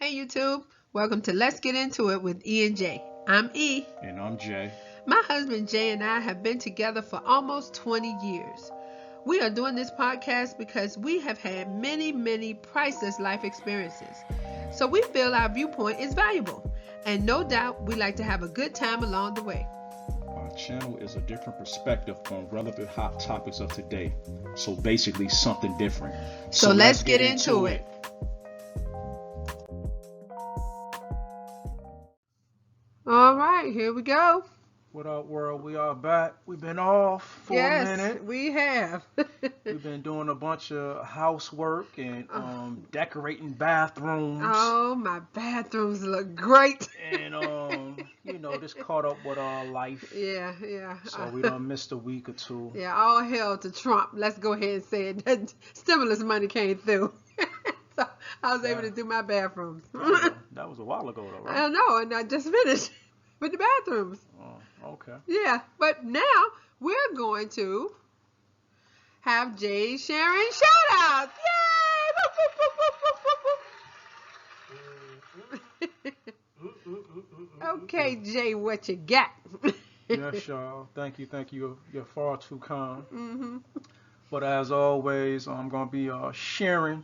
Hey YouTube, welcome to Let's Get Into It with E and J. I'm E. And I'm Jay. My husband Jay and I have been together for almost 20 years. We are doing this podcast because we have had many priceless life experiences. So we feel our viewpoint is valuable. And no doubt we like to have a good time along the way. Our channel is a different perspective on relevant hot topics of today. So basically something different. So let's get into it. All right, here we go. What up, world? We are back. We've been off for a minute. Yes, we have. We've been doing a bunch of housework and decorating bathrooms. Oh, my bathrooms look great. And, just caught up with our life. Yeah. So we done missed a week or two. Yeah, all hell to Trump. Let's go ahead and say it. That stimulus money came through. So I was able to do my bathrooms. That was a while ago, though, right? I know, and I just finished with the bathrooms. Oh, okay. Yeah, but now we're going to have Jay sharing shout-outs. Yay! Okay, Jay, what you got? Yes, y'all. Thank you. You're far too kind. But as always, I'm going to be sharing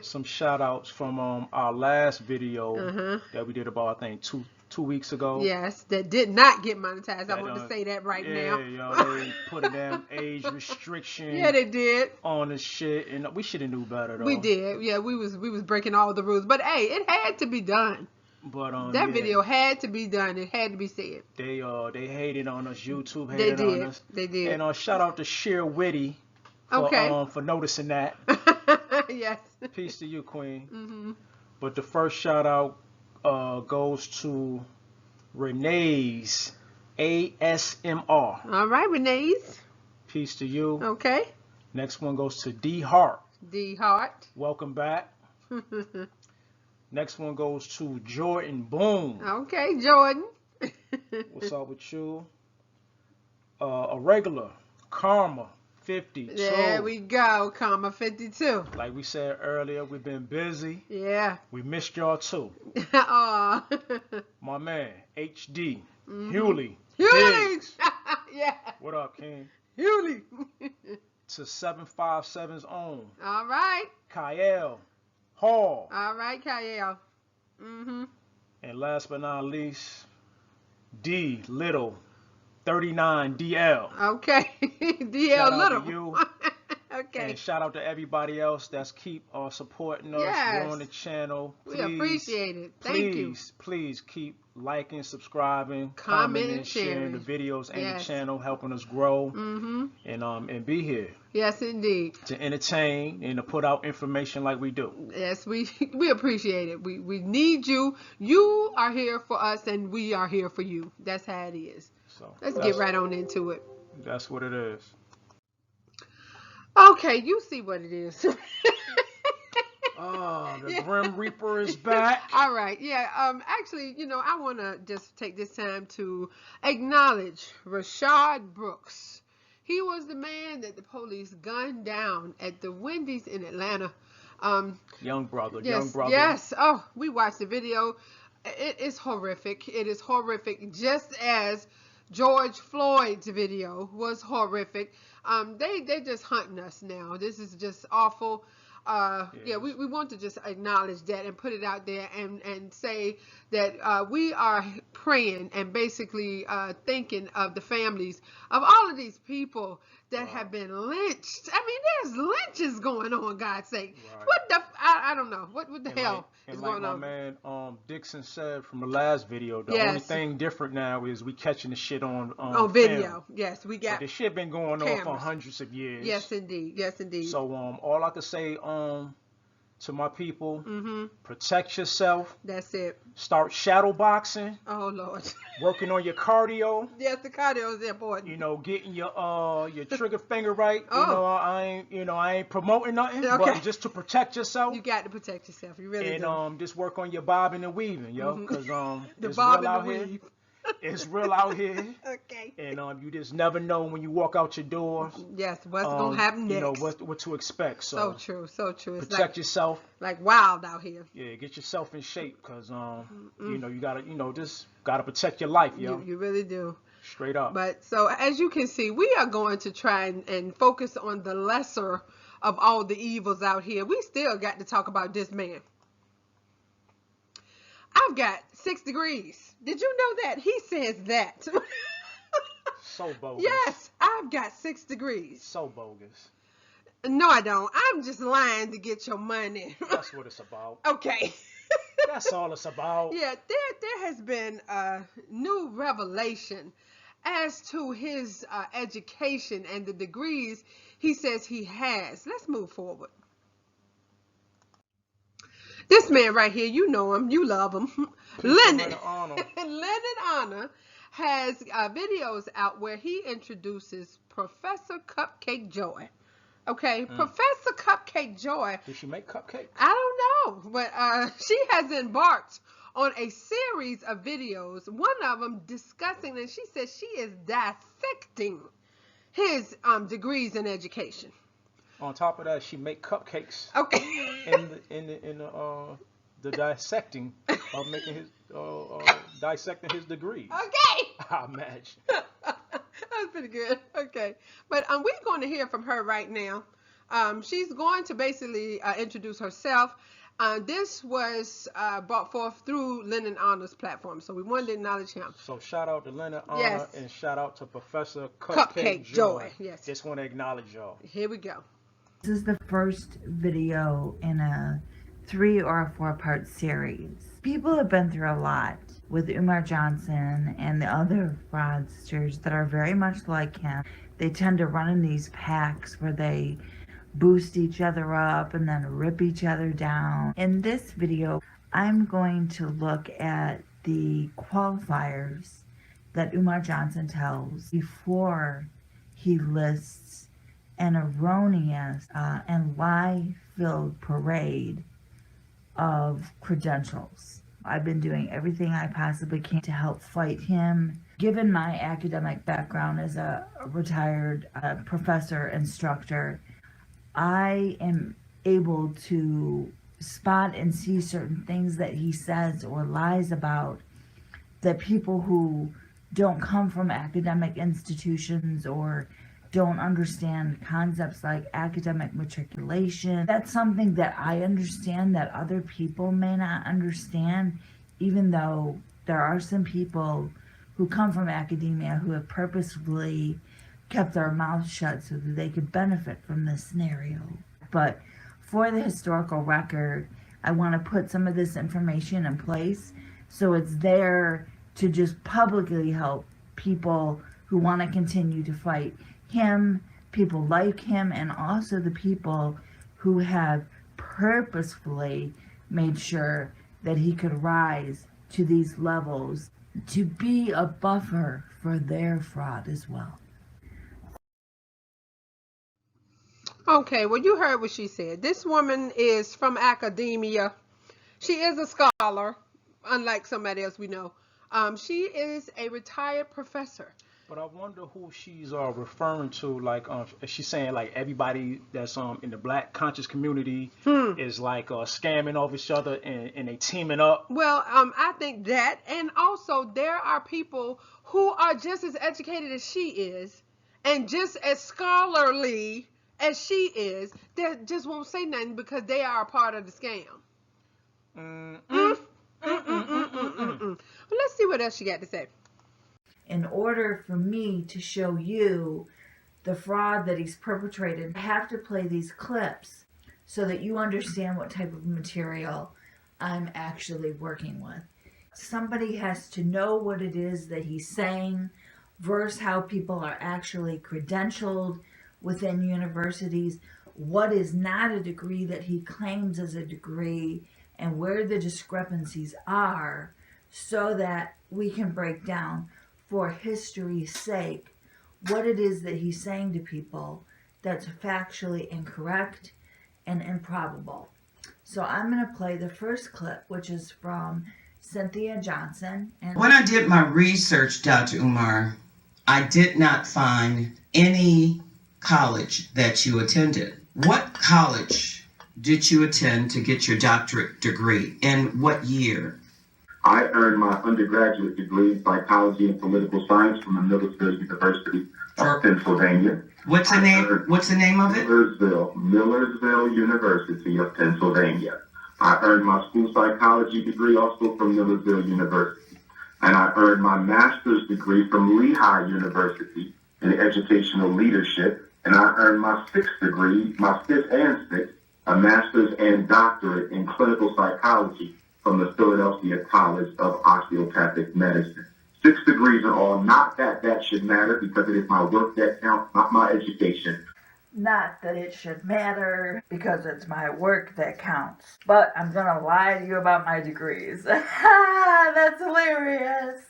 some shout-outs from our last video that we did about, I think, two weeks ago. Yes, that did not get monetized. I want to say that right now. Yeah, they put a damn age restriction. Yeah, they did on the shit, and we should have knew better though. We did. Yeah, we was breaking all the rules, but hey, it had to be done. But that video had to be done. It had to be said. They hated on us. YouTube hated on us. They did. And shout out to Sheer Witty for noticing that. Yes. Peace to you, Queen. But the first shout out goes to Renee's ASMR. All right, Renee's. Peace to you. Okay. Next one goes to D Hart. D Hart. Welcome back. Next one goes to Jordan Boom. Okay, Jordan. What's up with you? A regular Karma 52. There we go, Karma 52. Like we said earlier, we've been busy. Yeah. We missed y'all too. Aw. My man, HD. Hewley. Yeah. What up, King? Hewley. To 757's own. All right. Kyle Hall. All right, Kyle. And last but not least, D Little 39 DL. Okay. DL shout Little. Out to you. Okay. And shout out to everybody else that's keep supporting us. Yes. On the channel. Please, we appreciate it. Thank you. Please keep liking, subscribing, commenting, sharing the videos and the channel, helping us grow and be here. Yes, indeed. To entertain and to put out information like we do. Yes, we appreciate it. We need you. You are here for us, and we are here for you. That's how it is. So let's get right on into it. That's what it is. Okay, you see what it is. The Grim Reaper is back. All right, yeah. Actually, I want to just take this time to acknowledge Rashad Brooks. He was the man that the police gunned down at the Wendy's in Atlanta. Young brother. Yes. Oh, we watched the video. It is horrific. It is horrific, just as George Floyd's video was horrific. They just hunting us now. This is just awful. Yeah, we want to just acknowledge that and put it out there and say that we are praying and basically thinking of the families of all of these people that have been lynched. I mean, there's lynches going on, God's sake. Right. What the I don't know. What the hell is going on? And like my man Dixon said from the last video, the only thing different now is we catching the shit on video. Film. Yes, we got. But the shit been going on for hundreds of years. Yes, indeed. Yes, indeed. So all I can say to my people, protect yourself. That's it. Start shadow boxing. Oh Lord. Working on your cardio. Yes, the cardio is important. Getting your trigger finger right. I ain't promoting nothing, but just to protect yourself. You got to protect yourself. You really do. And just work on your bobbing and weaving, yo, because the it's bobbing real out and here. weave. It's real out here. Okay. And you just never know when you walk out your doors. Yes, what's gonna happen next? You know what to expect. So true, so true. It's protect yourself. Like wild out here. Yeah, get yourself in shape, cause you know you gotta just gotta protect your life, yo. You really do. Straight up. But so as you can see, we are going to try and focus on the lesser of all the evils out here. We still got to talk about this man. I've got 6 degrees. Did you know that? He says that. So bogus. Yes, I've got 6 degrees. So bogus. No, I don't. I'm just lying to get your money. That's what it's about. Okay. That's all it's about. Yeah, there has been a new revelation as to his education and the degrees he says he has. Let's move forward. This man right here, you know him, you love him. Lenon Honor has videos out where he introduces Professor Cupcake Joy. Okay, Professor Cupcake Joy. Did she make cupcakes? I don't know, but she has embarked on a series of videos, one of them discussing, and she says she is dissecting his degrees in education. On top of that, she make cupcakes. Okay. in the dissecting of making his dissecting his degrees. Okay. I imagine. That's pretty good. Okay, but we're going to hear from her right now. She's going to basically introduce herself. This was brought forth through Lenon Honor's platform, so we wanted to acknowledge him. So shout out to Lenon Honor, yes, and shout out to Professor Cupcake Joy. Yes. Just want to acknowledge y'all. Here we go. This is the first video in a 3 or 4 part series. People have been through a lot with Umar Johnson and the other fraudsters that are very much like him. They tend to run in these packs where they boost each other up and then rip each other down. In this video, I'm going to look at the qualifiers that Umar Johnson tells before he lists an erroneous and lie-filled parade of credentials. I've been doing everything I possibly can to help fight him. Given my academic background as a retired professor, instructor, I am able to spot and see certain things that he says or lies about that people who don't come from academic institutions or don't understand concepts like academic matriculation. That's something that I understand that other people may not understand, even though there are some people who come from academia who have purposefully kept their mouths shut so that they could benefit from this scenario. But for the historical record, I want to put some of this information in place so it's there to just publicly help people who want to continue to fight him, people like him, and also the people who have purposefully made sure that he could rise to these levels to be a buffer for their fraud as well. Okay, well, you heard what she said. This woman is from academia. She is a scholar, unlike somebody else we know. She is a retired professor. But I wonder who she's referring to. Like, she's saying like everybody that's in the black conscious community is like scamming off each other and they teaming up. Well, I think that, and also there are people who are just as educated as she is, and just as scholarly as she is, that just won't say nothing because they are a part of the scam. Well, let's see what else she got to say. In order for me to show you the fraud that he's perpetrated, I have to play these clips so that you understand what type of material I'm actually working with. Somebody has to know what it is that he's saying versus how people are actually credentialed within universities, what is not a degree that he claims as a degree, and where the discrepancies are so that we can break down for history's sake what it is that he's saying to people that's factually incorrect and improbable. So I'm going to play the first clip, which is from Cynthia Johnson. And when I did my research, Dr. Umar, I did not find any college that you attended. What college did you attend to get your doctorate degree? And what year? I earned my undergraduate degree in psychology and political science from the Millersville University of Pennsylvania. What's the name of it? Millersville University of Pennsylvania. I earned my school psychology degree also from Millersville University. And I earned my master's degree from Lehigh University in educational leadership. And I earned my sixth degree, my fifth and sixth, a master's and doctorate in clinical psychology from the Philadelphia College of Osteopathic Medicine. 6 degrees in all. Not that that should matter, because it is my work that counts, not my education. Not that it should matter because it's my work that counts. But I'm going to lie to you about my degrees. That's hilarious.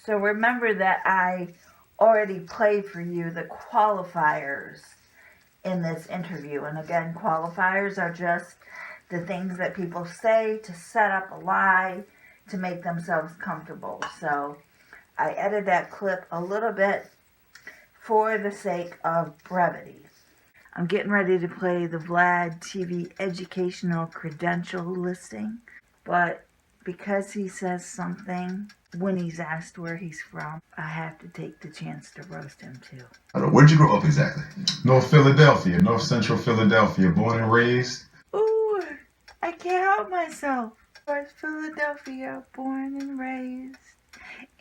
So remember that I already played for you the qualifiers in this interview. And again, qualifiers are just the things that people say to set up a lie to make themselves comfortable. So I edited that clip a little bit for the sake of brevity. I'm getting ready to play the Vlad TV educational credential listing, but because he says something when he's asked where he's from, I have to take the chance to roast him too. Where'd you grow up exactly? North Philadelphia, North Central Philadelphia, born and raised. Ooh, I can't help myself. North Philadelphia, born and raised.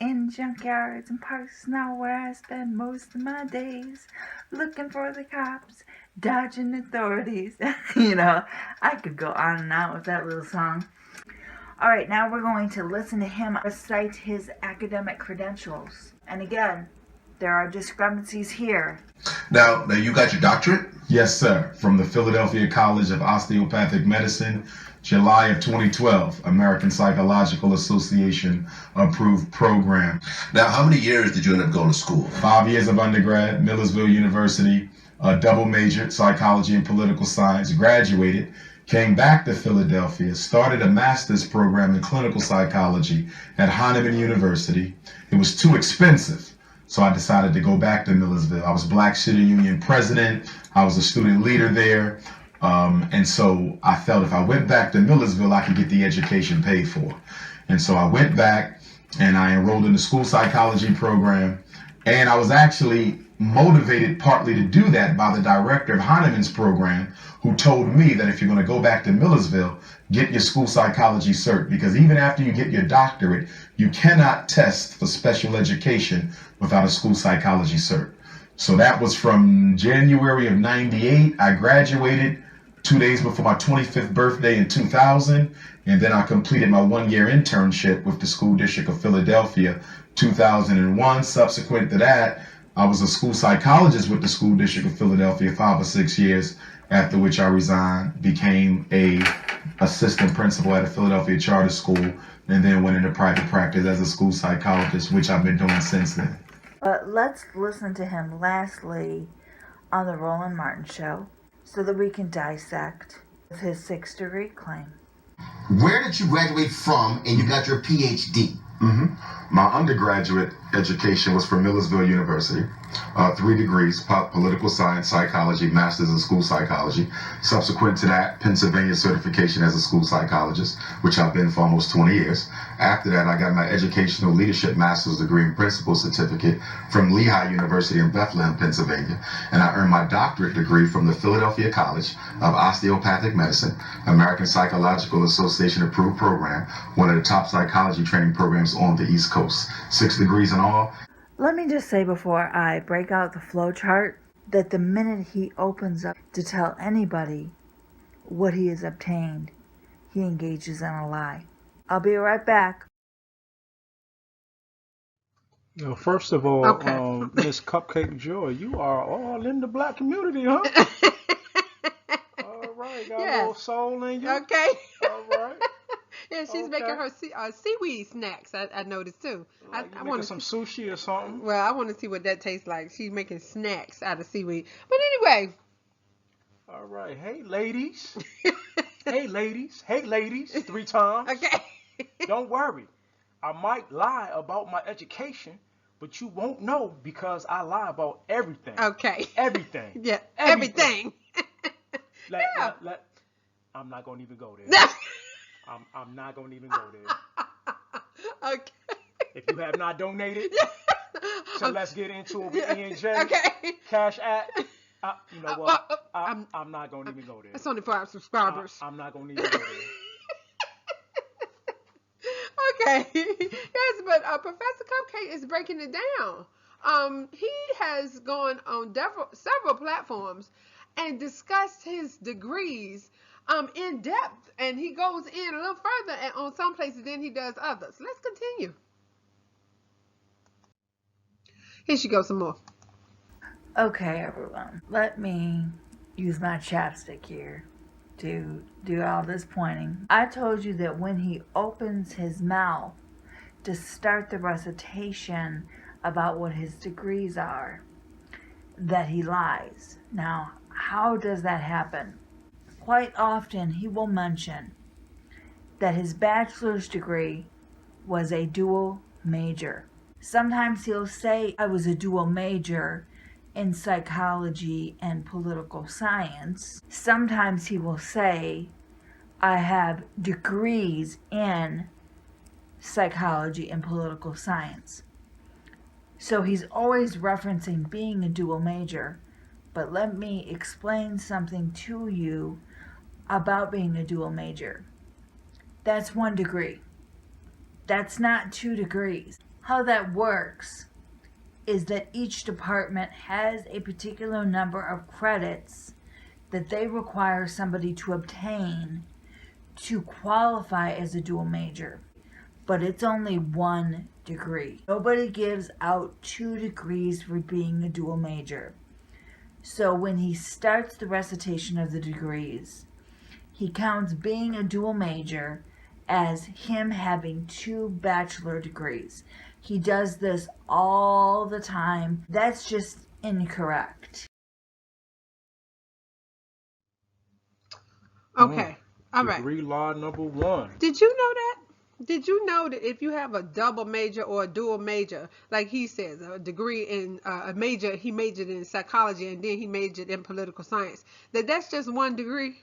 In junkyards and parks now where I spend most of my days. Looking for the cops, dodging authorities. You know, I could go on and on with that little song. All right, now we're going to listen to him recite his academic credentials. And again, there are discrepancies here. Now you got your doctorate? Yes, sir. From the Philadelphia College of Osteopathic Medicine, July of 2012, American Psychological Association approved program. Now, how many years did you end up going to school? 5 years of undergrad, Millersville University, double majored, psychology and political science, graduated, came back to Philadelphia, started a master's program in clinical psychology at Hahnemann University. It was too expensive, so I decided to go back to Millersville. I was Black Student Union president. I was a student leader there. And so I felt if I went back to Millersville, I could get the education paid for. And so I went back and I enrolled in the school psychology program. And I was actually motivated partly to do that by the director of Hahnemann's program, who told me that if you're going to go back to Millersville, get your school psychology cert, because even after you get your doctorate, you cannot test for special education without a school psychology cert. So that was from January of '98. I graduated 2 days before my 25th birthday in 2000, and then I completed my 1-year internship with the School District of Philadelphia 2001. Subsequent to that, I was a school psychologist with the School District of Philadelphia 5 or 6 years, after which I resigned, became a assistant principal at a Philadelphia charter school, and then went into private practice as a school psychologist, which I've been doing since then. But let's listen to him lastly on the Roland Martin Show so that we can dissect his 6th degree claim. Where did you graduate from and you got your PhD? My undergraduate education was from Millersville University, 3 degrees, political science, psychology, master's in school psychology. Subsequent to that, Pennsylvania certification as a school psychologist, which I've been for almost 20 years. After that, I got my educational leadership master's degree and principal certificate from Lehigh University in Bethlehem, Pennsylvania. And I earned my doctorate degree from the Philadelphia College of Osteopathic Medicine, American Psychological Association approved program, one of the top psychology training programs on the East Coast. 6 degrees in all. Let me just say before I break out the flow chart that the minute he opens up to tell anybody what he has obtained, he engages in a lie. I'll be right back. Now, first of all, Okay. Miss Cupcake Joy, you are all in the black community, huh? All right, got a Yes. little soul in you. Okay. All right. Yeah, she's Okay. making her seaweed snacks. I noticed too. Like I you want making some sushi or something. Well, I want to see what that tastes like. She's making snacks out of seaweed. But anyway. All right. Hey, ladies. Hey, ladies. Hey, ladies. 3 times. Okay. Don't worry. I might lie about my education, but you won't know because I lie about everything. Okay. Everything. Yeah. Everything. Yeah. I'm not gonna even go there. I'm not gonna even go there. Okay. If you have not donated, so let's get into it with E&J. Okay. Cash App. You know what? I'm not gonna even go there. It's only for our subscribers. I'm not gonna even go there. Okay. Yes, but Professor Cupcake is breaking it down. He has gone on several platforms and discussed his degrees in depth, and he goes in a little further on some places than he does others. Let's continue. Here she goes some more. Okay, everyone, let me use my chapstick here to do all this pointing. I told you that when he opens his mouth to start the recitation about what his degrees are, that he lies. Now, how does that happen? Quite often he will mention that his bachelor's degree was a dual major. Sometimes he'll say, I was a dual major in psychology and political science. Sometimes he will say, I have degrees in psychology and political science. So he's always referencing being a dual major. But let me explain something to you about being a dual major. That's 1 degree. That's not 2 degrees. How that works is that each department has a particular number of credits that they require somebody to obtain to qualify as a dual major. But it's only 1 degree. Nobody gives out 2 degrees for being a dual major. So when he starts the recitation of the degrees, he counts being a dual major as him having 2 bachelor degrees. He does this all the time. That's just incorrect. Okay. All right. Degree law number 1. Did you know that? Did you know that if you have a double major or a dual major, like he says, a degree in a major, he majored in psychology and then he majored in political science, that's just 1 degree?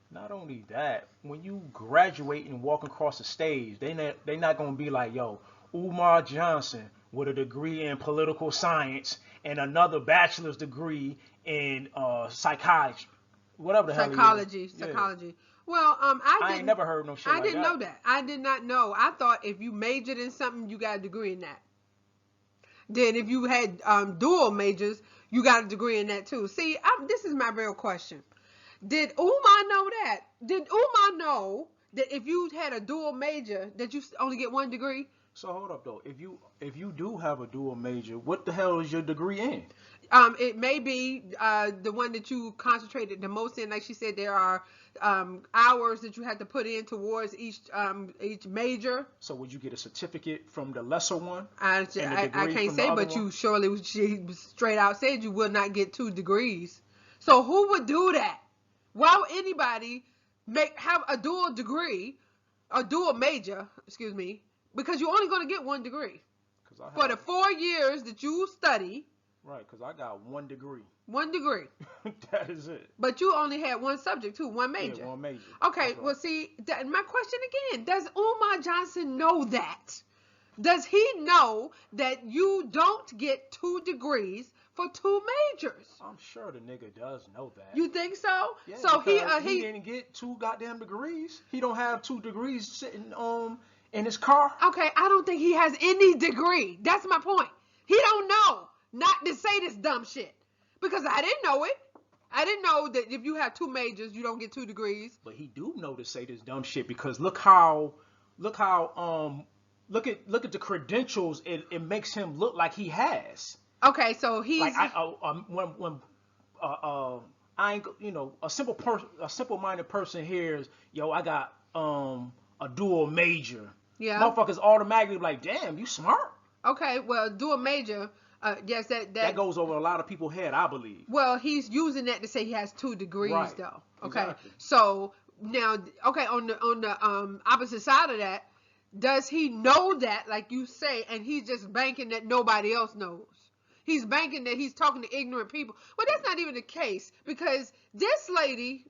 Not only that, when you graduate and walk across the stage, they not gonna be like, yo, Umar Johnson with a degree in political science and another bachelor's degree in psychology, whatever the hell. Psychology. Yeah. Well, I ain't never heard no shit like that. I didn't know that. I did not know. I thought if you majored in something, you got a degree in that. Then if you had dual majors, you got a degree in that too. See, this is my real question. Did Umar know that? Did Umar know that if you had a dual major, that you only get 1 degree? So hold up though. If you do have a dual major, what the hell is your degree in? It may be the one that you concentrated the most in. Like she said, there are hours that you have to put in towards each major. So would you get a certificate from the lesser one? I can't say, but you surely, she straight out said you will not get 2 degrees. So who would do that? Why would anybody have a dual degree, a dual major, excuse me, because you're only going to get 1 degree for the 4 years that you study. Right, because I got 1 degree. 1 degree. That is it. But you only had 1 subject too, 1 major. Yeah, 1 major. Okay, right. Well, see, my question again, does Umar Johnson know that? Does he know that you don't get 2 degrees for 2 majors? I'm sure the nigga does know that. You think so? Yeah, so he didn't get 2 goddamn degrees. He don't have 2 degrees sitting in his car. Okay, I don't think he has any degree. That's my point. He don't know not to say this dumb shit. Because I didn't know it. I didn't know that if you have 2 majors, you don't get 2 degrees. But he do know to say this dumb shit because look at the credentials it makes him look like he has. Okay, so he's like when I ain't, a simple-minded person hears, yo, I got a dual major. Yeah. Motherfuckers automatically like, damn, you smart. Okay, well, dual major, yes, that goes over a lot of people's head, I believe. Well, he's using that to say he has 2 degrees, right. though. Okay, exactly. So now, okay, on the opposite side of that, Does he know that, like you say, and he's just banking that nobody else knows? He's banking that he's talking to ignorant people. Well, that's not even the case, because this lady,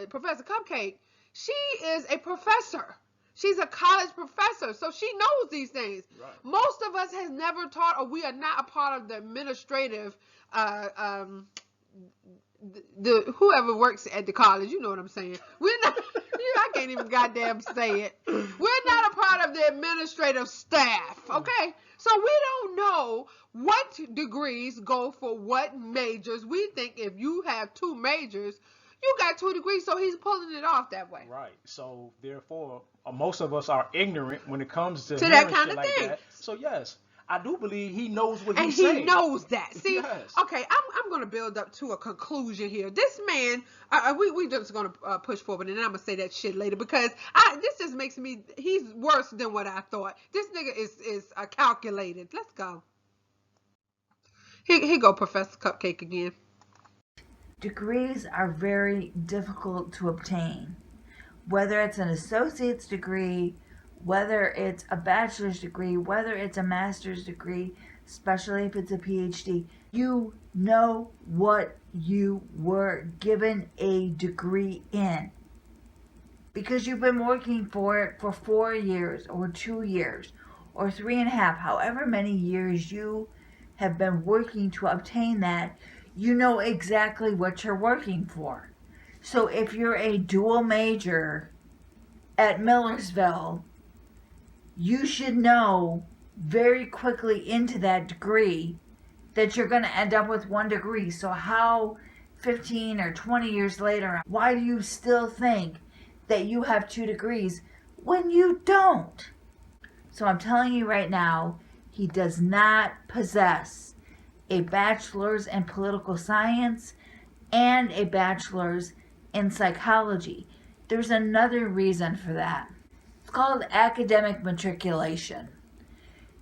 Professor Cupcake, she is a professor. She's a college professor, so she knows these things. Right. Most of us has never taught, or we are not a part of the administrative, the whoever works at the college. You know what I'm saying? We're not. I can't even goddamn say it. We're not a part of the administrative staff. Okay, so we don't know what degrees go for what majors. We think if you have 2 majors, you got 2 degrees, so he's pulling it off that way. Right. So therefore, most of us are ignorant when it comes to that kind of like thing. that. So yes, I do believe he knows what he's saying. And he knows that. See, yes. Okay, I'm going to build up to a conclusion here. This man, we just going to push forward, and then I'm going to say that shit later, because this just makes me, he's worse than what I thought. This nigga is calculated. Let's go. Here go Professor Cupcake again. Degrees are very difficult to obtain. Whether it's an associate's degree, whether it's a bachelor's degree, whether it's a master's degree, especially if it's a PhD, you know what you were given a degree in, because you've been working for it for 4 years or 2 years or 3.5, however many years you have been working to obtain that. You know exactly what you're working for. So if you're a dual major at Millersville, you should know very quickly into that degree that you're going to end up with 1 degree. So how 15 or 20 years later, why do you still think that you have 2 degrees when you don't? So I'm telling you right now, he does not possess a bachelor's in political science and a bachelor's in psychology. There's another reason for that. It's called academic matriculation.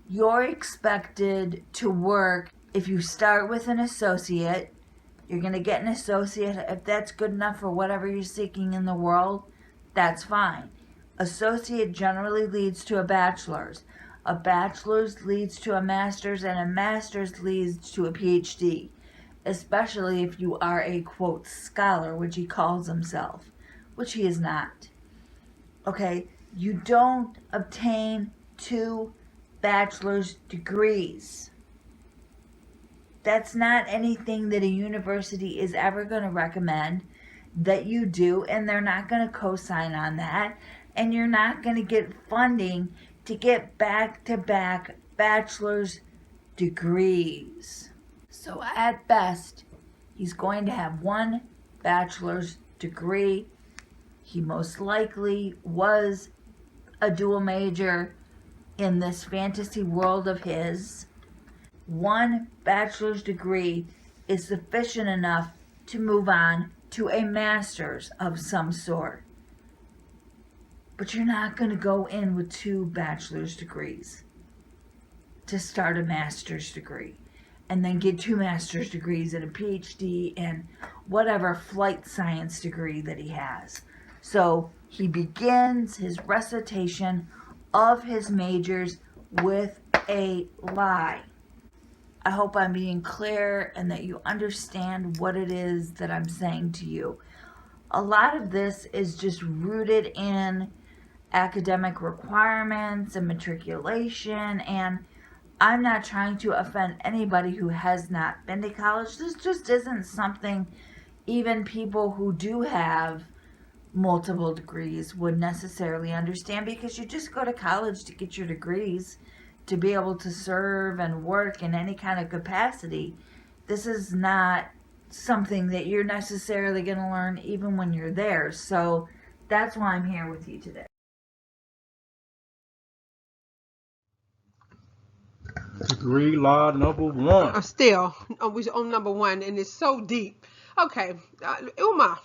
You're expected to work, if you start with an associate, you're going to get an associate. If that's good enough for whatever you're seeking in the world, that's fine. Associate generally leads to a bachelor's. A bachelor's leads to a master's, and a master's leads to a PhD, especially if you are a, quote, scholar, which he calls himself, which he is not. Okay, you don't obtain 2 bachelor's degrees. That's not anything that a university is ever going to recommend that you do, and they're not going to co-sign on that, and you're not going to get funding to get back-to-back bachelor's degrees. So at best, he's going to have 1 bachelor's degree. He most likely was a dual major in this fantasy world of his. 1 bachelor's degree is sufficient enough to move on to a master's of some sort. But you're not going to go in with 2 bachelor's degrees to start a master's degree and then get 2 master's degrees and a PhD and whatever flight science degree that he has. So he begins his recitation of his majors with a lie. I hope I'm being clear and that you understand what it is that I'm saying to you. A lot of this is just rooted in academic requirements and matriculation, and I'm not trying to offend anybody who has not been to college. This just isn't something even people who do have multiple degrees would necessarily understand, because you just go to college to get your degrees to be able to serve and work in any kind of capacity. This is not something that you're necessarily going to learn even when you're there. So that's why I'm here with you today. Degree law number 1. Still, we're on number 1, and it's so deep. Okay, Umar.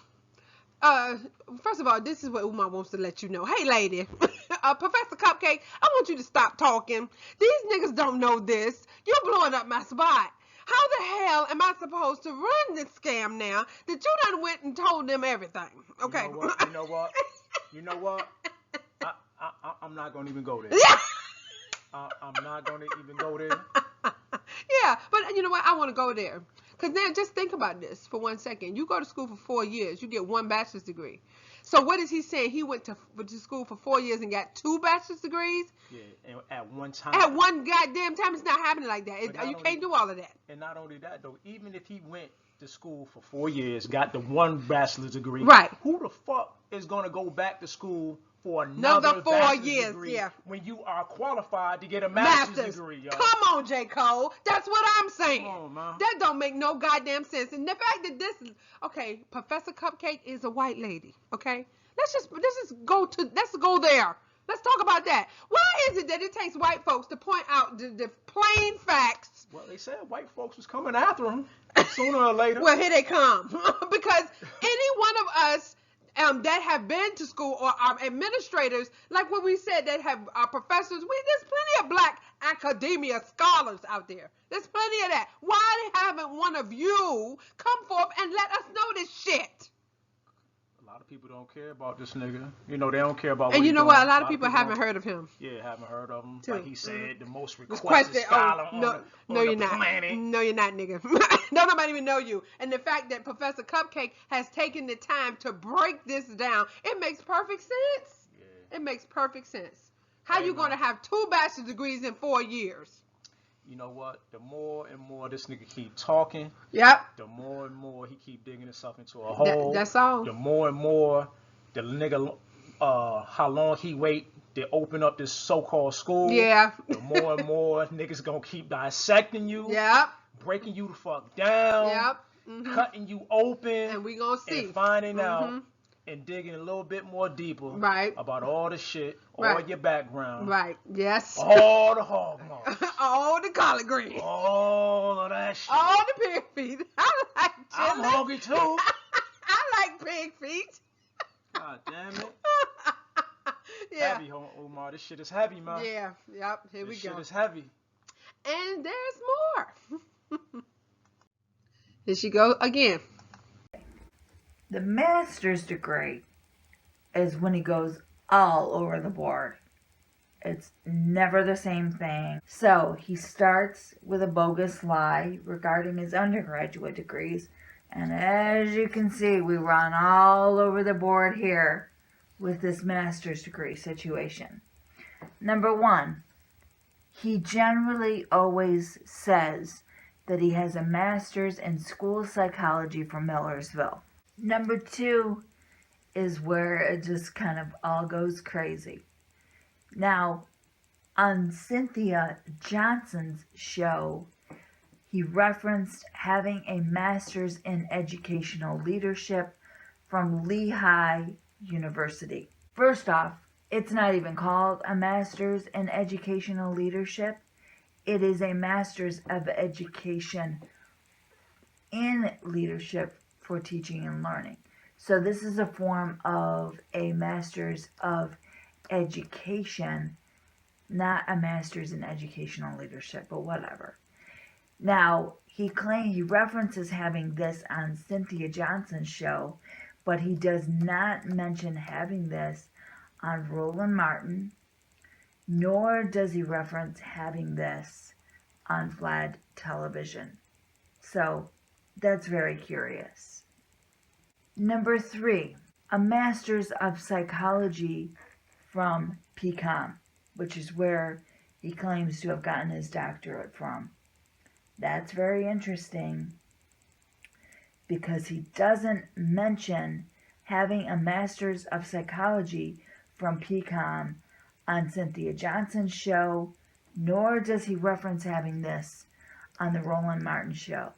First of all, this is what Umar wants to let you know. Hey, lady, Professor Cupcake, I want you to stop talking. These niggas don't know this. You're blowing up my spot. How the hell am I supposed to run this scam now that you done went and told them everything? Okay. You know what? I'm not gonna even go there. Yeah. I'm not gonna even go there. Yeah, but you know what? I want to go there. Because now just think about this for 1 second. You go to school for 4 years, you get 1 bachelor's degree. So what is he saying? He went to school for 4 years and got 2 bachelor's degrees? Yeah, and at one time. At one goddamn time. It's not happening like that. You can't do all of that. And not only that, though, even if he went to school for 4 years, got the 1 bachelor's degree, right? Who the fuck is going to go back to school for another 4 years, degree, yeah, when you are qualified to get a master's degree, yo? Come on, J. Cole. That's what I'm saying. Come on, man. That don't make no goddamn sense. And the fact that this, okay, Professor Cupcake is a white lady, okay? Let's go there. Let's talk about that. Why is it that it takes white folks to point out the plain facts? Well, they said white folks was coming after him sooner or later. Well, here they come. Because any one of us that have been to school, or our administrators, like what we said, that have our professors, there's plenty of black academia scholars out there. There's plenty of that. Why haven't one of you come forth and let us know this shit? A lot of people don't care about this nigga. You know, they don't care about. And what you know doing. what? A lot of people haven't heard of him. Yeah, haven't heard of him. Too. Like he said, the most requested scholar on the planet. No, you're not, nigga. Don't nobody even know you. And the fact that Professor Cupcake has taken the time to break this down, it makes perfect sense. Yeah. It makes perfect sense. How you going to have 2 bachelor's degrees in 4 years? You know what? The more and more this nigga keep talking, yep, the more and more he keep digging himself into a hole. That's all. The more and more the nigga, how long he wait to open up this so-called school. Yeah. The more and more niggas gonna keep dissecting you. Yep. Breaking you the fuck down. Yep. Mm-hmm. Cutting you open. And we gonna see. And finding out. And digging a little bit more deeper about all the shit, all your background. Right, yes. All the hog marks. All the collard greens. All of that shit. All the pig feet. I like chili. I'm hungry too. I like pig feet. God damn it. Yeah. Heavy, Umar. This shit is heavy, man. Yeah, yep. Here we go. This shit is heavy. And there's more. Here she go again. The master's degree is when he goes all over the board. It's never the same thing. So he starts with a bogus lie regarding his undergraduate degrees. And as you can see, we run all over the board here with this master's degree situation. Number 1, he generally always says that he has a master's in school psychology from Millersville. Number 2 is where it just kind of all goes crazy. Now, on Cynthia Johnson's show, he referenced having a master's in educational leadership from Lehigh University. First off, it's not even called a master's in educational leadership. It is a master's of education in leadership for teaching and learning. So this is a form of a master's of education, not a master's in educational leadership, but whatever. Now, he references having this on Cynthia Johnson's show, but he does not mention having this on Roland Martin, nor does he reference having this on Vlad television. So that's very curious. Number 3, a master's of psychology from PCOM, which is where he claims to have gotten his doctorate from. That's very interesting because he doesn't mention having a master's of psychology from PCOM on Cynthia Johnson's show, nor does he reference having this on the Roland Martin show.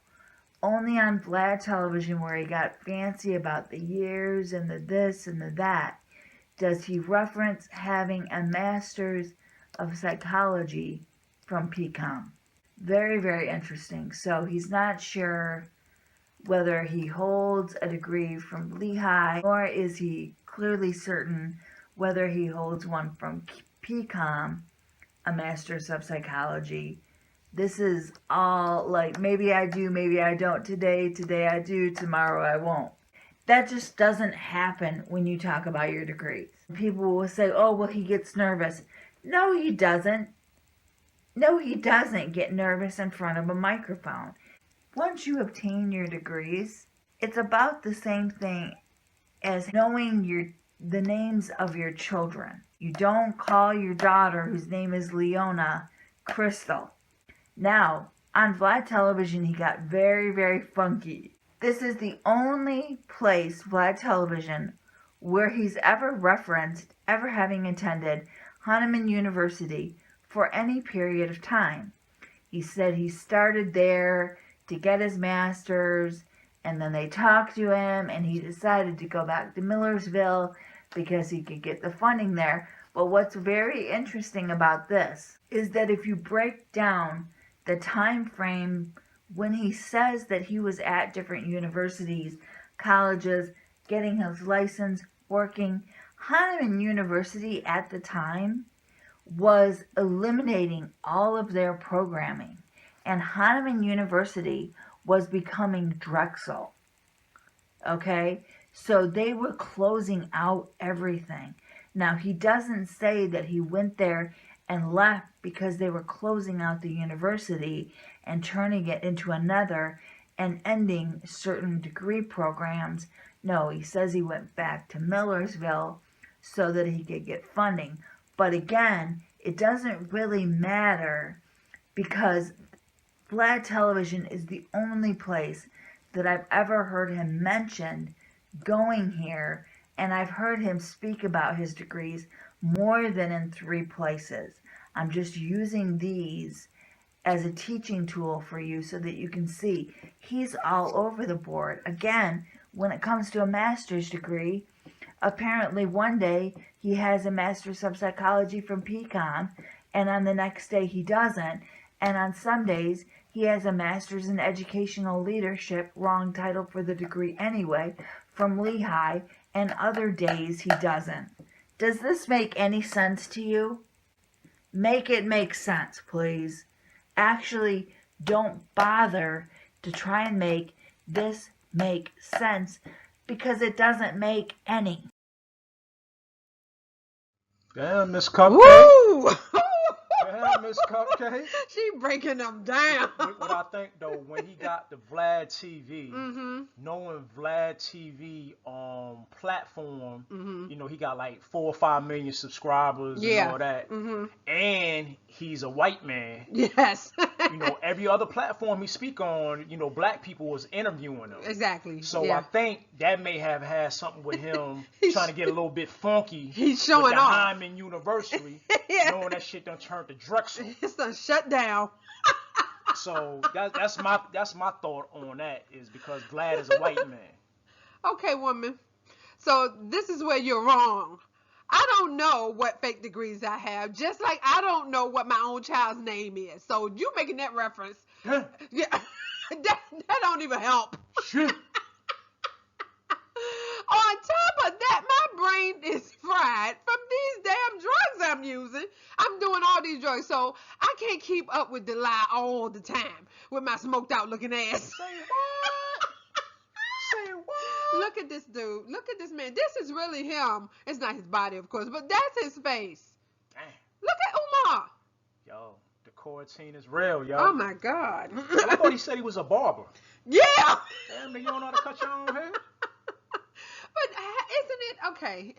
Only on Vlad television, where he got fancy about the years and the this and the that, does he reference having a master's of psychology from PCOM. Very, very interesting. So he's not sure whether he holds a degree from Lehigh, or is he clearly certain whether he holds one from PCOM, a master's of psychology. This is all like, maybe I do, maybe I don't. Today I do, tomorrow I won't. That just doesn't happen when you talk about your degrees. People will say, oh, well, he gets nervous. No, he doesn't. No, he doesn't get nervous in front of a microphone. Once you obtain your degrees, it's about the same thing as knowing the names of your children. You don't call your daughter, whose name is Leona, Crystal. Now, on Vlad Television, he got very, very funky. This is the only place, Vlad Television, where he's ever referenced ever having attended Hahnemann University for any period of time. He said he started there to get his master's, and then they talked to him, and he decided to go back to Millersville because he could get the funding there. But what's very interesting about this is that if you break down the time frame when he says that he was at different universities, colleges, getting his license, working, Hahnemann University at the time was eliminating all of their programming, and Hahnemann University was becoming Drexel. Okay? So they were closing out everything. Now, he doesn't say that he went there and left because they were closing out the university and turning it into another and ending certain degree programs. No, he says he went back to Millersville so that he could get funding. But again, it doesn't really matter because Vlad Television is the only place that I've ever heard him mentioned going here, and I've heard him speak about his degrees more than in 3 places. I'm just using these as a teaching tool for you so that you can see he's all over the board. Again, when it comes to a master's degree, apparently one day he has a master's of psychology from PCOM, and on the next day he doesn't, and on some days he has a master's in educational leadership, wrong title for the degree anyway, from Lehigh, and other days he doesn't. Does this make any sense to you? Make it make sense, please. Actually, don't bother to try and make this make sense because it doesn't make any. Damn, Miss Cupcake. Woo! Damn, Miss Cupcake. She breaking them down. What I think though, when he got the Vlad TV, knowing Vlad TV platform, you know, he got like 4 or 5 million subscribers and all that, and he's a white man. Yes. You know, every other platform he speak on, you know, black people was interviewing him. Exactly. So I think that may have had something with him trying to get a little bit funky. He's showing with the off. Hahnemann University, knowing that shit done turned to Drexel. It's done shut down. So that's my thought on that, is because Vlad is a white man. Okay, woman. So this is where you're wrong. I don't know what fake degrees I have, just like I don't know what my own child's name is. So you making that reference, yeah, that don't even help. Shit. On top of that, my brain is fried from these damn drugs I'm using. I'm doing all these drugs, so I can't keep up with the lie all the time with my smoked out looking ass. Say what? Say what? Look at this dude. Look at this man. This is really him. It's not his body, of course, but that's his face. Damn. Look at Umar. Yo, the quarantine is real, yo. Oh my God. I thought he said he was a barber. Yeah. Damn, nigga, you don't know how to cut your own hair? But isn't it okay?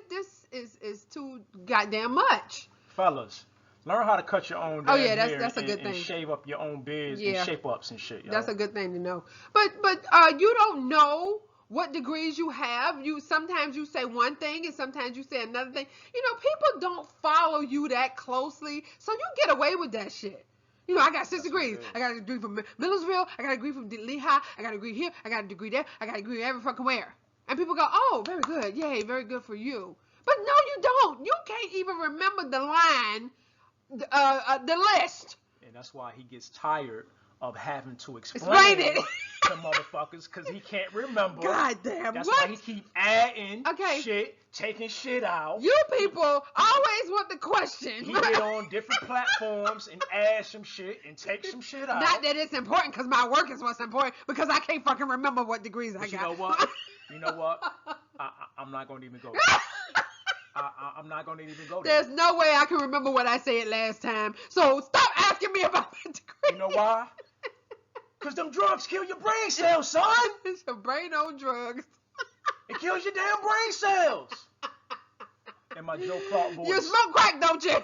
This is too goddamn much. Fellas, learn how to cut your own Oh yeah, hair that's a good and thing. Shave up your own beards Yeah. and shape ups and shit, yo. That's a good thing to know. But you don't know what degrees you have. You sometimes you say one thing and sometimes you say another thing. You know, people don't follow you that closely, so you get away with that shit. You know, I got 6 degrees. I got a degree from Millersville. I got a degree from Lehigh. I got a degree here. I got a degree there. I got a degree every fucking where. And people go, oh, very good. Yay, very good for you. But no, you don't. You can't even remember the line, the list. And that's why he gets tired of having to Explain it. to motherfuckers, because he can't remember. God damn, That's what? why he keep adding Okay. shit, taking shit out. You people always want the question. He get on different platforms and add some shit and take some shit out. Not that it's important, because my work is what's important, because I can't fucking remember what degrees I But got. you know what? You know what? I'm not going to even go there. I'm not going to even go there. There's no way I can remember what I said last time. So stop asking me about that degree. You know why? Because them drugs kill your brain cells, son. It's your brain on drugs. It kills your damn brain cells. And my Joe Clark voice. You smoke crack, don't you?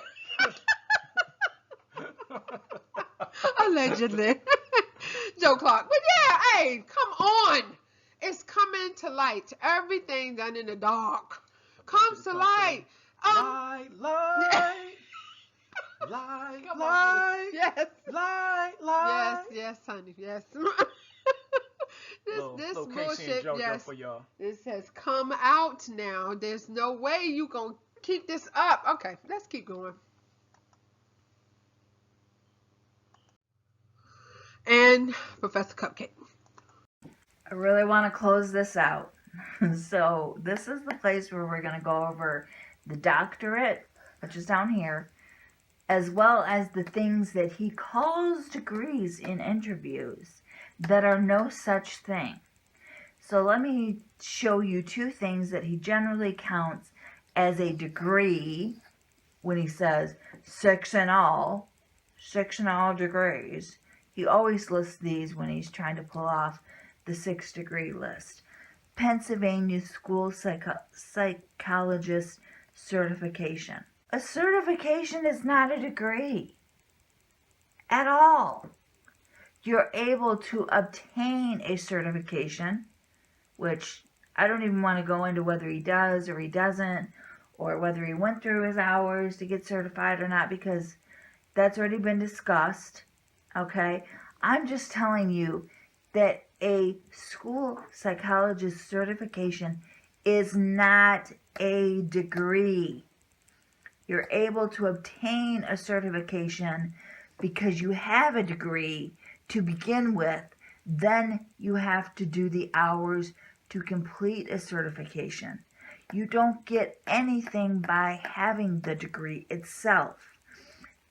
Allegedly. Joe Clark. But yeah, hey, come on. It's coming to light. Everything done in the dark comes to light. Light. Yes. Light. Yes, honey. Yes. This Casey and bullshit, JoJo yes. for y'all. This has come out now. There's no way you gonna keep this up. Okay, let's keep going. And Professor Cupcake. I really want to close this out. So this is the place where we're going to go over the doctorate, which is down here, as well as the things that he calls degrees in interviews that are no such thing. So let me show you two things that he generally counts as a degree when he says 6 in all degrees. He always lists these when he's trying to pull off the 6-degree list. Pennsylvania School Psychologist Certification. A certification is not a degree at all. You're able to obtain a certification, which I don't even want to go into whether he does or he doesn't, or whether he went through his hours to get certified or not, because that's already been discussed. Okay? I'm just telling you that a school psychologist certification is not a degree. You're able to obtain a certification because you have a degree to begin with. Then you have to do the hours to complete a certification. You don't get anything by having the degree itself.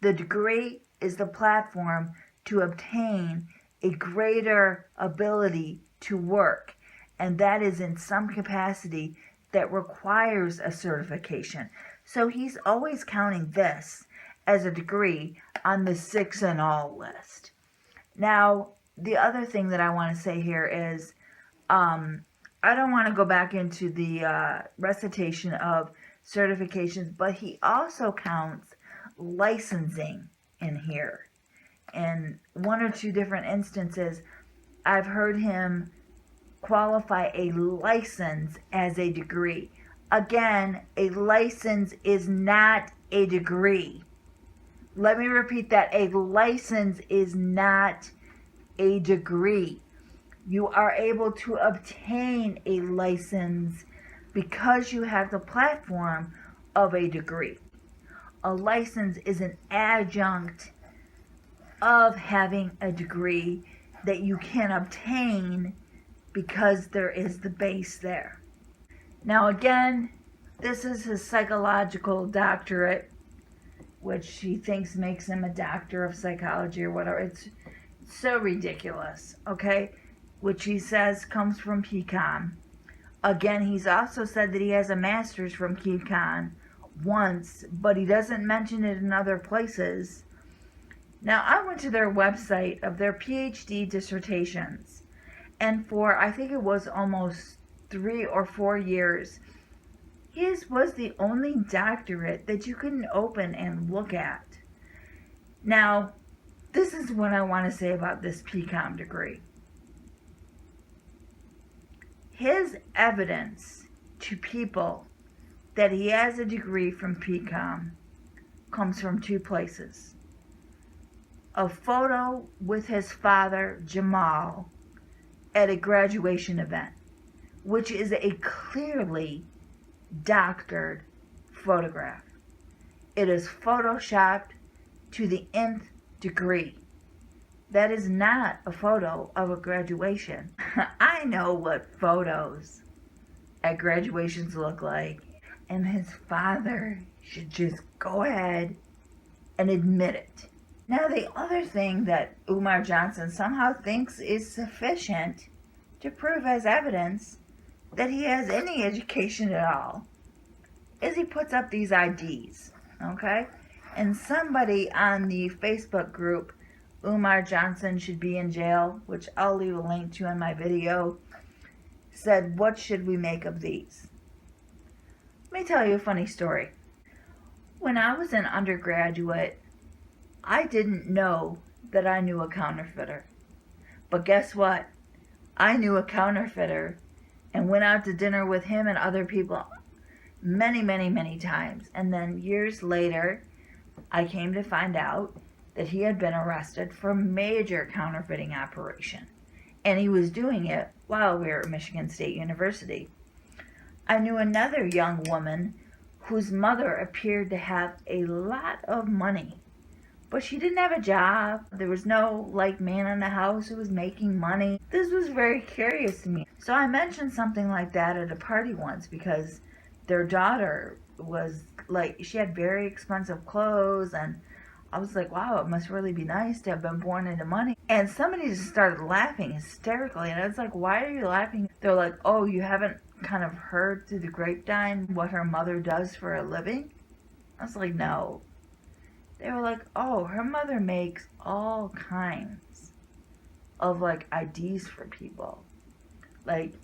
The degree is the platform to obtain a greater ability to work, and that is in some capacity that requires a certification. So he's always counting this as a degree on the 6 in all list. Now, the other thing that I want to say here is I don't want to go back into the recitation of certifications, but he also counts licensing in here. In 1 or 2 different instances, I've heard him qualify a license as a degree. Again, a license is not a degree. Let me repeat that. A license is not a degree. You are able to obtain a license because you have the platform of a degree. A license is an adjunct of having a degree that you can obtain because there is the base there. Now again, this is his psychological doctorate, which he thinks makes him a doctor of psychology or whatever. It's so ridiculous, okay? Which he says comes from PCOM. Again, he's also said that he has a master's from PCOM once, but he doesn't mention it in other places. Now, I went to their website of their PhD dissertations, and for, I think it was almost 3 or 4 years, his was the only doctorate that you couldn't open and look at. Now, this is what I want to say about this PCOM degree. His evidence to people that he has a degree from PCOM comes from 2 places. A photo with his father, Jamal, at a graduation event, which is a clearly doctored photograph. It is photoshopped to the nth degree. That is not a photo of a graduation. I know what photos at graduations look like, and his father should just go ahead and admit it. Now, the other thing that Umar Johnson somehow thinks is sufficient to prove as evidence that he has any education at all is he puts up these IDs, okay? And somebody on the Facebook group, Umar Johnson should be in jail, which I'll leave a link to in my video, said, what should we make of these? Let me tell you a funny story. When I was an undergraduate, I didn't know that I knew a counterfeiter. But guess what? I knew a counterfeiter and went out to dinner with him and other people many, many, many times. And then years later, I came to find out that he had been arrested for a major counterfeiting operation. And he was doing it while we were at Michigan State University. I knew another young woman whose mother appeared to have a lot of money, but she didn't have a job. There was no man in the house who was making money. This was very curious to me. So I mentioned something like that at a party once because their daughter was she had very expensive clothes, and I was like, wow, it must really be nice to have been born into money. And somebody just started laughing hysterically, and I was like, why are you laughing? They're like, oh, you haven't kind of heard through the grapevine what her mother does for a living? I was like, no. They were like, oh, her mother makes all kinds of IDs for people.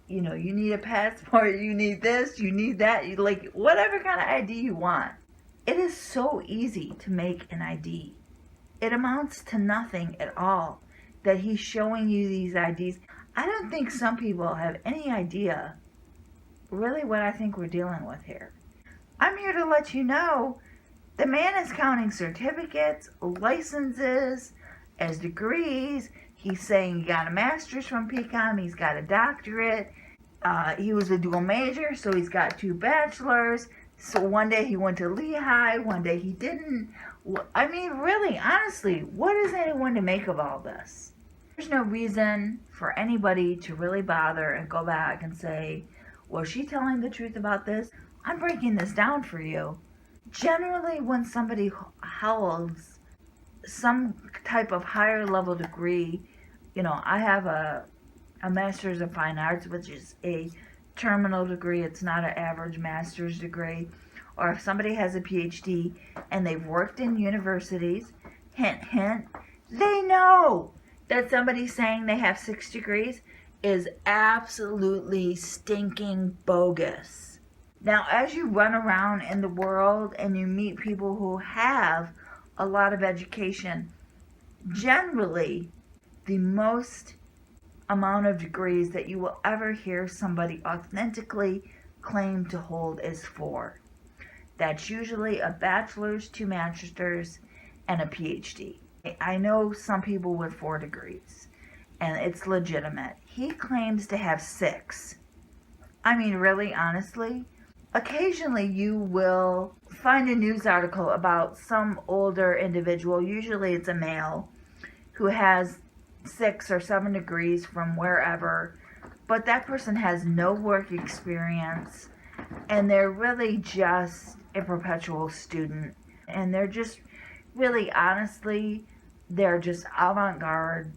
You need a passport, you need this, you need that, whatever kind of ID you want. It is so easy to make an ID. It amounts to nothing at all that he's showing you these IDs. I don't think some people have any idea really what I think we're dealing with here. I'm here to let you know the man is counting certificates, licenses, as degrees. He's saying he got a master's from PCOM, he's got a doctorate, he was a dual major, so he's got 2 bachelors. So one day he went to Lehigh, one day he didn't. I mean, really, honestly, what is anyone to make of all this? There's no reason for anybody to really bother and go back and say, was she telling the truth about this? I'm breaking this down for you. Generally, when somebody holds some type of higher level degree, I have a Master's of Fine Arts, which is a terminal degree. It's not an average master's degree. Or if somebody has a PhD and they've worked in universities, hint, hint, they know that somebody saying they have 6 degrees is absolutely stinking bogus. Now, as you run around in the world and you meet people who have a lot of education, generally, the most amount of degrees that you will ever hear somebody authentically claim to hold is 4. That's usually a bachelor's, 2 masters, and a PhD. I know some people with 4 degrees, and it's legitimate. He claims to have 6. I mean, really, honestly, occasionally you will find a news article about some older individual, usually it's a male, who has 6 or 7 degrees from wherever, but that person has no work experience, and they're really just a perpetual student, and they're just really, honestly, they're just avant-garde,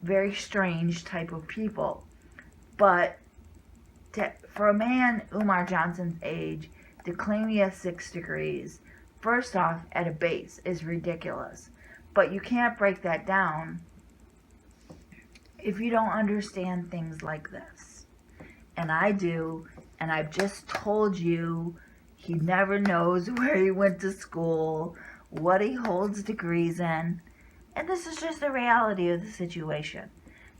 very strange type of people. But for a man Umar Johnson's age to claim he has 6 degrees, first off, at a base, is ridiculous. But you can't break that down if you don't understand things like this. And I do, and I've just told you he never knows where he went to school, what he holds degrees in, and this is just the reality of the situation.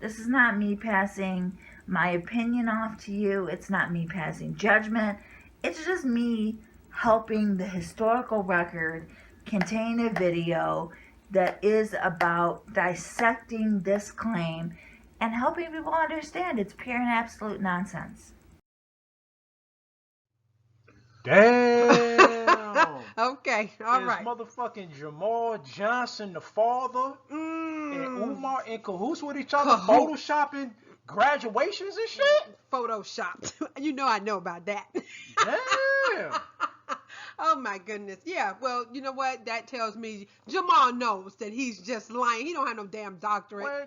This is not me passing my opinion off to you. It's not me passing judgment. It's just me helping the historical record contain a video that is about dissecting this claim and helping people understand it's pure and absolute nonsense. Damn. Okay, all right. Motherfucking Jamal Johnson, the father, and Umar in cahoots with each other, photoshopping graduations and shit? Photoshopped. You know I know about that. Damn. Oh my goodness. Yeah. Well, you know what? That tells me Jamal knows that he's just lying. He don't have no damn doctorate. Well,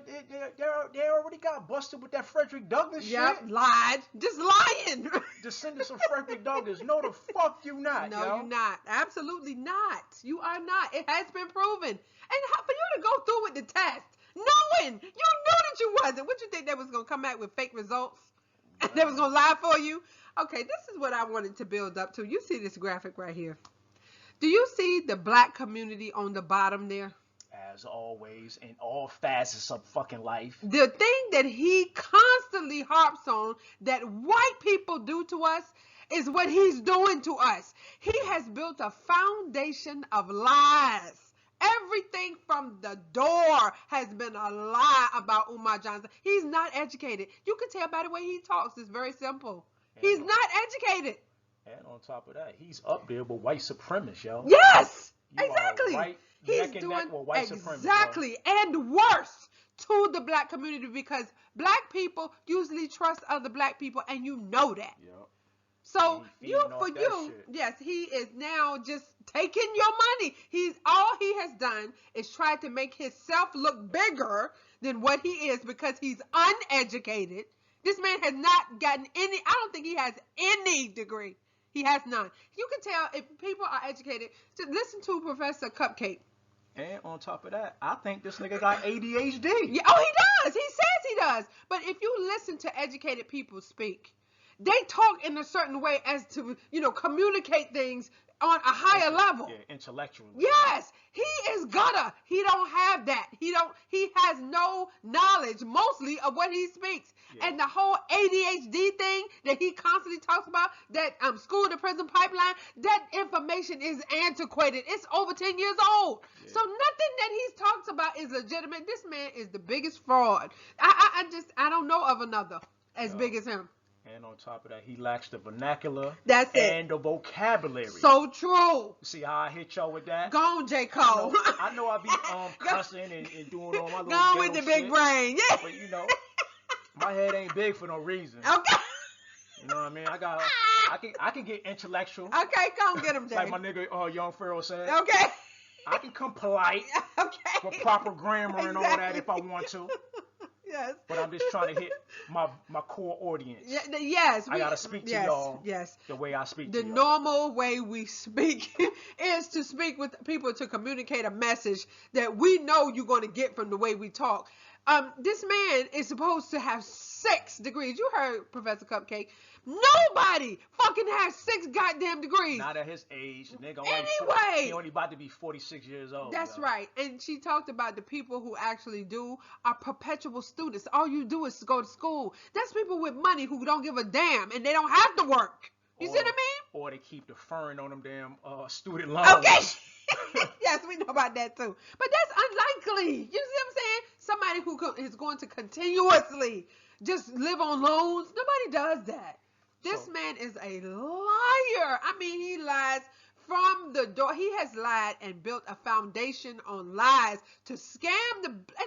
they already got busted with that Frederick Douglass shit. Lied. Just lying. Descendants of Frederick Douglass. No, the fuck you not, No, yo. you're not. Absolutely not. You are not. It has been proven. And for you to go through with the test, knowing you knew that you wasn't, what you think they was gonna come out with fake results? And they was gonna lie for you? Okay, this is what I wanted to build up to. You see this graphic right here. Do you see the black community on the bottom there? As always, in all facets of fucking life. The thing that he constantly harps on that white people do to us is what he's doing to us. He has built a foundation of lies. Everything from the door has been a lie about Umar Johnson. He's not educated. You can tell by the way he talks. It's very simple. He's not educated. And on top of that, he's up there with white supremacists, yo. Yes, You exactly. Are right He's neck and doing neck with white supremacists, exactly, and worse to the black community because black people usually trust other black people, and you know that. Yep. So He you, feeding for off that you, shit. yes, he is now just taking your money. All he has done is try to make himself look bigger than what he is because he's uneducated. This man has not gotten any. I don't think he has any degree. He has none. You can tell if people are educated. To listen to Professor Cupcake. And on top of that, I think this nigga got ADHD. Yeah, oh, he does. He says he does. But if you listen to educated people speak, they talk in a certain way as to, communicate things on a higher level. Yeah, intellectually. Yes, he is gutter. He don't have that. He has no knowledge mostly of what he speaks. Yeah. And the whole ADHD thing that he constantly talks about, that school to prison pipeline, that information is antiquated. It's over 10 years old. Yeah. So nothing that he talks about is legitimate. This man is the biggest fraud. I don't know of another as big as him. And on top of that, he lacks the vernacular. That's it. And the vocabulary. So true. See how I hit y'all with that? Go on, J. Cole. I know I be cussing and doing all my little Go on with ghetto the big shit, brain. Yeah. But my head ain't big for no reason. Okay. You know what I mean? I can get intellectual. Okay, come get him, Jay. Like my nigga Young Pharaoh said. Okay. I can come polite. Okay. With proper grammar and all that if I want to. Yes. But I'm just trying to hit my core audience. Yes. I gotta speak to y'all. Yes. The way I speak to y'all. The normal way we speak is to speak with people to communicate a message that we know you're going to get from the way we talk. This man is supposed to have 6 degrees. You heard Professor Cupcake. Nobody fucking has 6 goddamn degrees. Not at his age. Nigga Anyway. He only about to be 46 years old. That's right. And she talked about the people who actually do are perpetual students. All you do is go to school. That's people with money who don't give a damn and they don't have to work. You see what I mean? Or they keep deferring on them damn student loans. Okay. Yes, we know about that too. But that's unlikely. You see what I'm saying? Somebody who is going to continuously just live on loans. Nobody does that. This man is a liar. I mean, he lies from the door. He has lied and built a foundation on lies to scam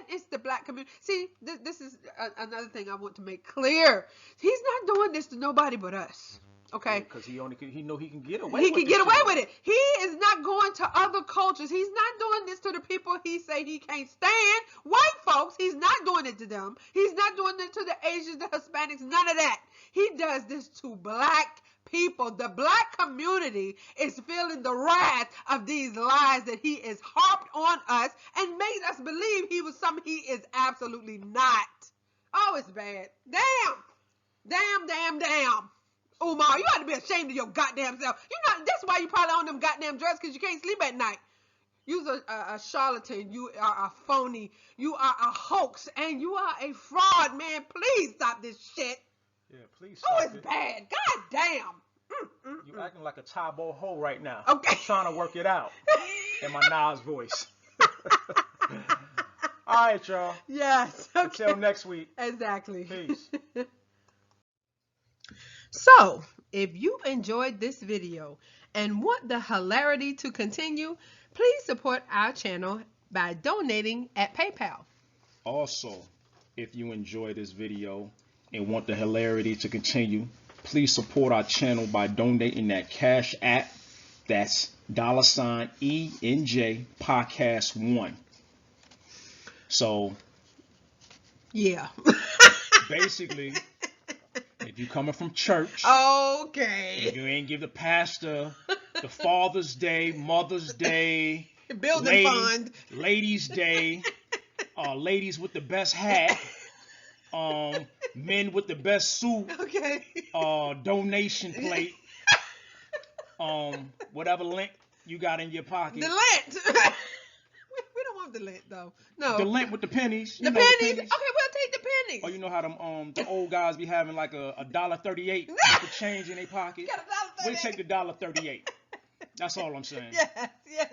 it's the black community. See, this is another thing I want to make clear. He's not doing this to nobody but us. Okay. Because he know he can get away. He can get away with it. He is not going to other cultures. He's not doing this to the people he say he can't stand. White folks, he's not doing it to them. He's not doing it to the Asians, the Hispanics, none of that. He does this to black people. The black community is feeling the wrath of these lies that he is harped on us and made us believe he was something he is absolutely not. Oh, it's bad. Damn. Umar, you ought to be ashamed of your goddamn self. That's why you probably on them goddamn drugs, because you can't sleep at night. You're a charlatan. You are a phony. You are a hoax. And you are a fraud, man. Please stop this shit. Yeah, please stop it's bad. God damn. You acting like a Tybo hoe right now. Okay. I'm trying to work it out in my Nas voice. All right, y'all. Yes. Okay. Until next week. Exactly. Peace. So, if you enjoyed this video and want the hilarity to continue, please support our channel by donating at PayPal. Also, if you enjoyed this video and want the hilarity to continue, please support our channel by donating at Cash App. That's $ENJ podcast 1. So Yeah. basically, if you coming from church, Okay. if you ain't give the pastor the Father's Day, Mother's Day, Building fund. Ladies' Day, ladies with the best hat, men with the best suit, Okay. donation plate, whatever link you got in your pocket. The lint. We don't want the lint though. No. The lint with the pennies. The pennies. Okay, we'll take the pennies. Or you know how them the old guys be having like a $1.38 with change in their pocket. Got $1.38. We take the $1.38. That's all I'm saying. Yes, yes.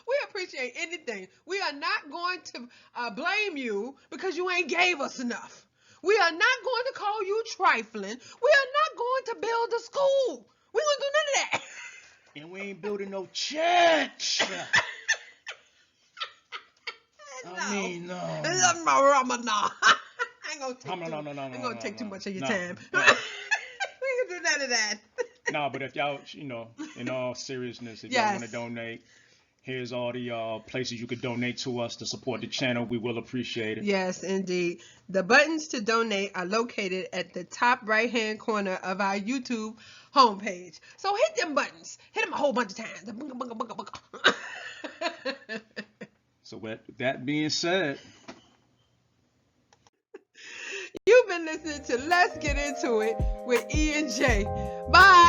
We appreciate anything. We are not going to blame you because you ain't gave us enough. We are not going to call you trifling. We are not going to build a school. We gonna do none of that. And we ain't building no church. No. I mean, no. No. I ain't gonna take too much of your time. We ain't gonna do none of that. No, but if y'all, in all seriousness, if y'all want to donate, here's all the places you could donate to us to support the channel. We will appreciate it. Yes, indeed. The buttons to donate are located at the top right-hand corner of our YouTube homepage. So hit them buttons. Hit them a whole bunch of times. So with that being said, you've been listening to Let's Get Into It with E and J. Bye.